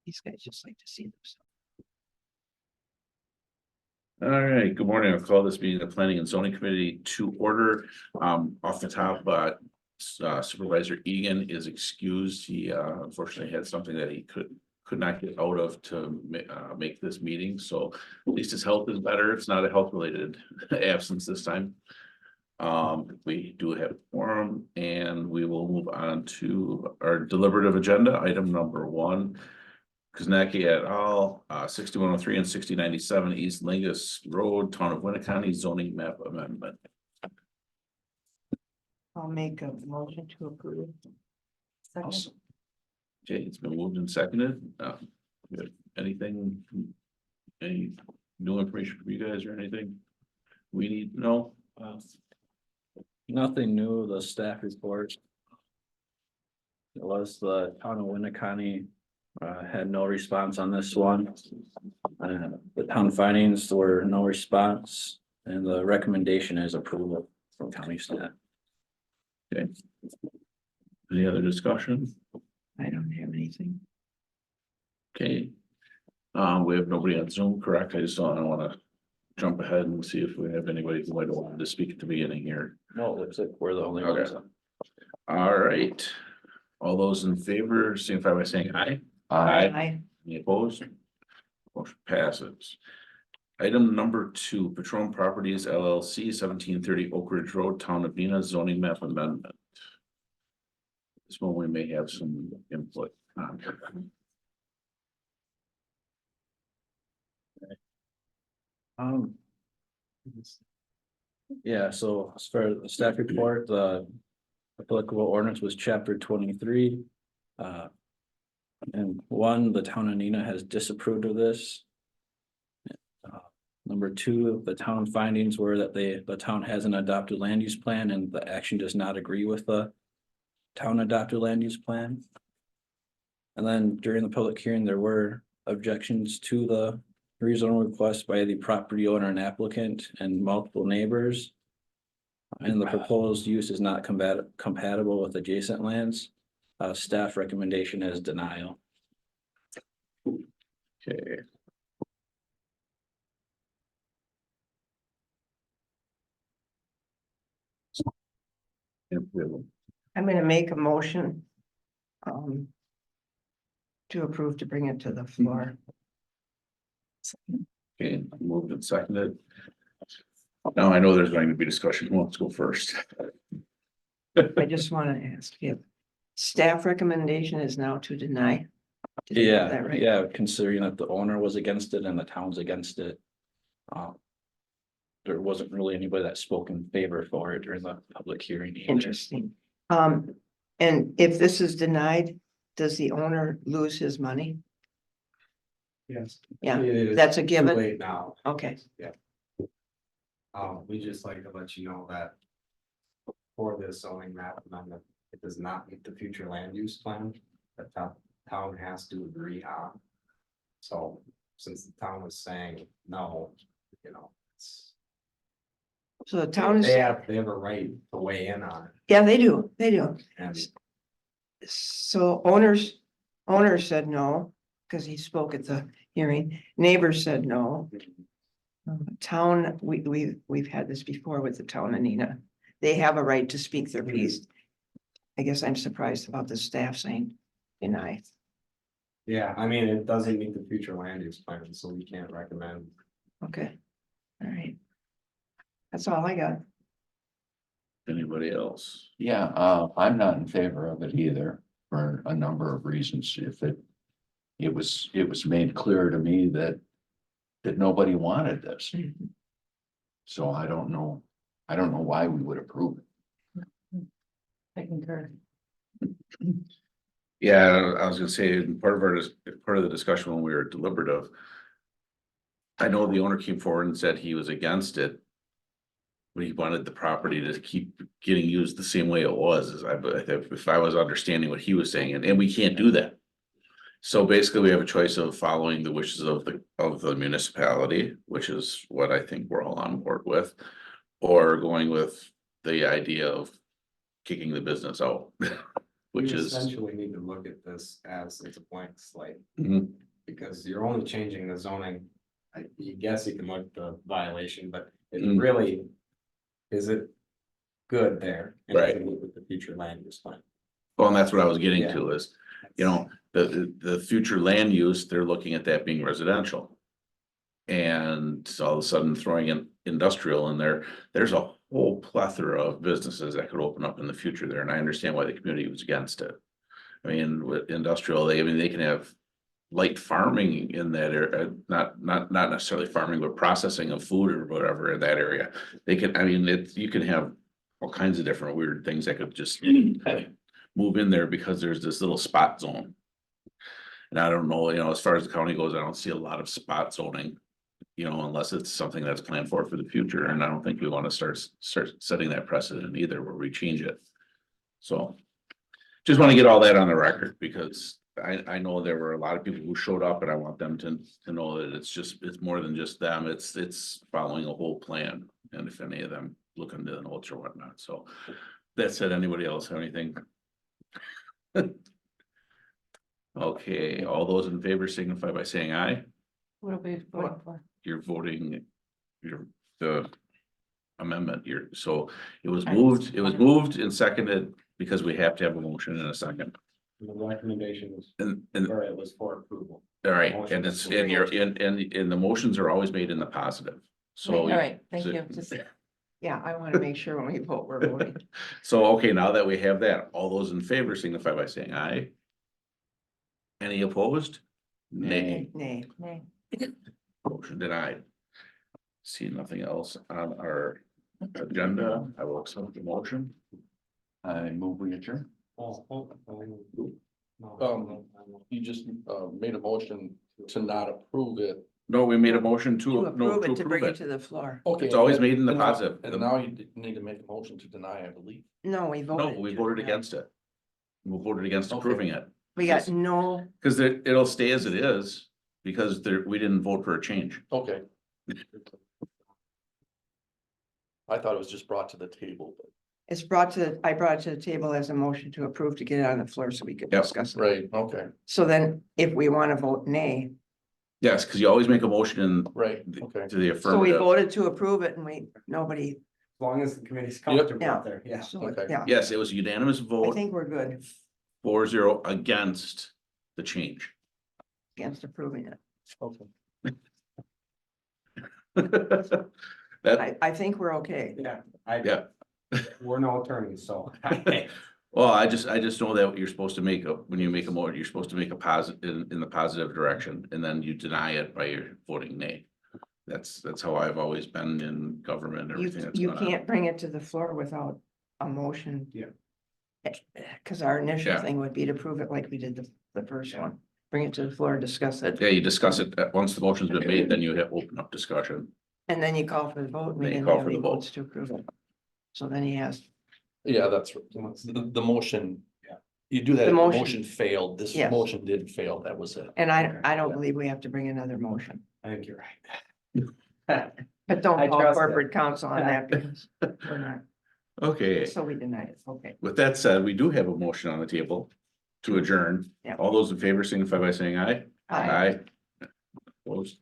These guys just like to see themselves. All right, good morning. I'll call this meeting of the Planning and Zoning Committee to order. Off the top, Supervisor Egan is excused. He unfortunately had something that he could not get out of to make this meeting. So at least his health is better. It's not a health related absence this time. We do have a quorum and we will move on to our deliberative agenda. Item number 1. Kuznaki et al., 6103 and 6097 East Lingus Road, Town of Winnebago zoning map amendment. I'll make a motion to approve. Second. Okay, it's been moved and seconded. You have anything, any new information from you guys or anything we need to know? Nothing new, the staff report. It was the town of Winnebago had no response on this one. The town findings were no response, and the recommendation is approval from county staff. Okay. Any other discussion? I don't have anything. Okay. We have nobody on Zoom, correct? I don't want to jump ahead and see if we have anybody who might have wanted to speak at the beginning here. No, it looks like we're the only Okay. ones. All right. All those in favor, signify by saying aye. Aye. Any opposed? Motion passes. Item number 2, Patron Properties LLC, 1730 Oak Ridge Road, Town of Nina zoning map amendment. This one we may have some input on. Yeah, so as far as the staff report, the applicable ordinance was chapter 23. And 1, the town of Nina has disapproved of this. Number 2, the town findings were that the town has an adopted land use plan and the action does not agree with the town adopted land use plan. And then during the public hearing, there were objections to the rezone request by the property owner and applicant and multiple neighbors. And the proposed use is not compatible with adjacent lands. Staff recommendation is denial. Okay. I'm gonna make a motion. To approve to bring it to the floor. Okay, moved and seconded. Now I know there's going to be discussion. Who wants to go first? I just want to ask if staff recommendation is now to deny. Did I get Yeah, that right? yeah, considering that the owner was against it and the town's against it. There wasn't really anybody that spoke in favor for it during the public hearing either. Interesting. And if this is denied, does the owner lose his money? Yes. Yeah, It is that's a too given. late now. Okay, We just like to let you know that. For this zoning map amendment, it does not meet the future land use plan that the town has to agree on. So since the town is saying no, it's. so the town is, They have a right to weigh in on it yeah, they do, and So owner said no, because he spoke at the hearing. Neighbors said no. Town, we've had this before with the town of Nina. They have a right to speak their piece. I guess I'm surprised about the staff saying deny. yeah, I mean, it doesn't meet the future land use plan, so we can't recommend. Okay, all right. That's all I got. Anybody else? Yeah, I'm not in favor of it either for a number of reasons. If it was made clear to me that nobody wanted this. So I don't know why we would approve it. I concur. Yeah, I was gonna say, part of the discussion when we were deliberative. I know the owner came forward and said he was against it. But he wanted the property to keep getting used the same way it was, if I was understanding what he was saying, and we can't do that. So basically, we have a choice of following the wishes of the municipality, which is what I think we're all on board with. Or going with the idea of kicking the business out, which You is, essentially need to look at this as it's a blank slate, Mhm. because you're only changing the zoning. You guess you can look at the violation, but it Mm. really, is it good there? And does it Right. meet with the future land use plan? well, and that's what I was getting Yeah. to is, you know, the future land use, they're looking at that being residential. And all of a sudden throwing in industrial in there, there's a whole plethora of businesses that could open up in the future there, and I understand why the community was against it. I mean, with industrial, they can have light farming in that area, not necessarily farming, but processing of food or whatever in that area. They can, I mean, you can have all kinds of different weird things that could just move in there because there's this little spot zone. And I don't know, as far as the county goes, I don't see a lot of spot zoning, unless it's something that's planned for the future, and I don't think we want to start setting that precedent either where we change it. So just want to get all that on the record because I know there were a lot of people who showed up and I want them to know that it's more than just them. It's following a whole plan. And if any of them look into the notes or whatnot. So that said, anybody else have anything? Okay, all those in favor signify by saying aye. What are we voting for? You're voting the amendment. So it was I- moved and seconded because we have to have a motion in a second. The recommendation was, And or it was for approval. all right, and it's, and you're, and the motions are always made in the positive. So. All right, thank so- you. Just- Yeah, I want to make sure when we vote, we're voting. So, okay, now that we have that, all those in favor signify by saying aye. Any opposed? Nay. Nay. Motion denied. See nothing else on our agenda. I will accept the motion. I move we adjourn. You just made a motion to not approve it. No, we made a motion To to, no, approve to it, to bring approve it to it. the floor. Okay. It's always made in the and now- positive. And now you need to make a motion to deny, I believe. No, we voted. No, we to voted deny. against it. We voted against Okay. approving it. We got no, Because it'll stay as it is, because we didn't vote for a change. Okay. I thought it was just brought to the table, but, it's I brought it to the table as a motion to approve to get it on the floor so we could Yep. discuss it. right, okay, So then if we want to vote nay, Yes, because you always make a motion right, okay. to the so we affirmative. voted to approve it and nobody, As long as the committee's comfortable Yeah. out there, yeah. so, Okay. yeah, Yes, it was a unanimous I vote, think we're good 4-0 against the change. against approving it. Okay. That, I think we're okay. Yeah, yeah, we're no attorneys, so. well, I just know that you're supposed to when you make a motion, you're supposed to make a positive, in the positive direction, and then you deny it by your voting nay. That's how I've always been in government and You, everything that's you going on. can't bring it to the floor without a motion. Yeah. Cause our initial Yeah. thing would be to prove it like we did the first one, bring it to the floor, discuss it, Yeah, you discuss it, once the motion's been made, then you hit open up discussion. and then you call for the vote. and we Then you didn't call have for the any vote. votes to approve it. So then he has, Yeah, that's, the motion. Yeah. You do that, The if the motion. motion failed, this Yes. motion did fail, that was it. and I Okay. don't believe we have to bring another motion, I think you're right. but don't I call trust corporate counsel on that because we're not, Okay, so we denied it, okay. with that said, we do have a motion on the table to adjourn. Yeah. All those in favor signify by saying aye. Aye. Opposed?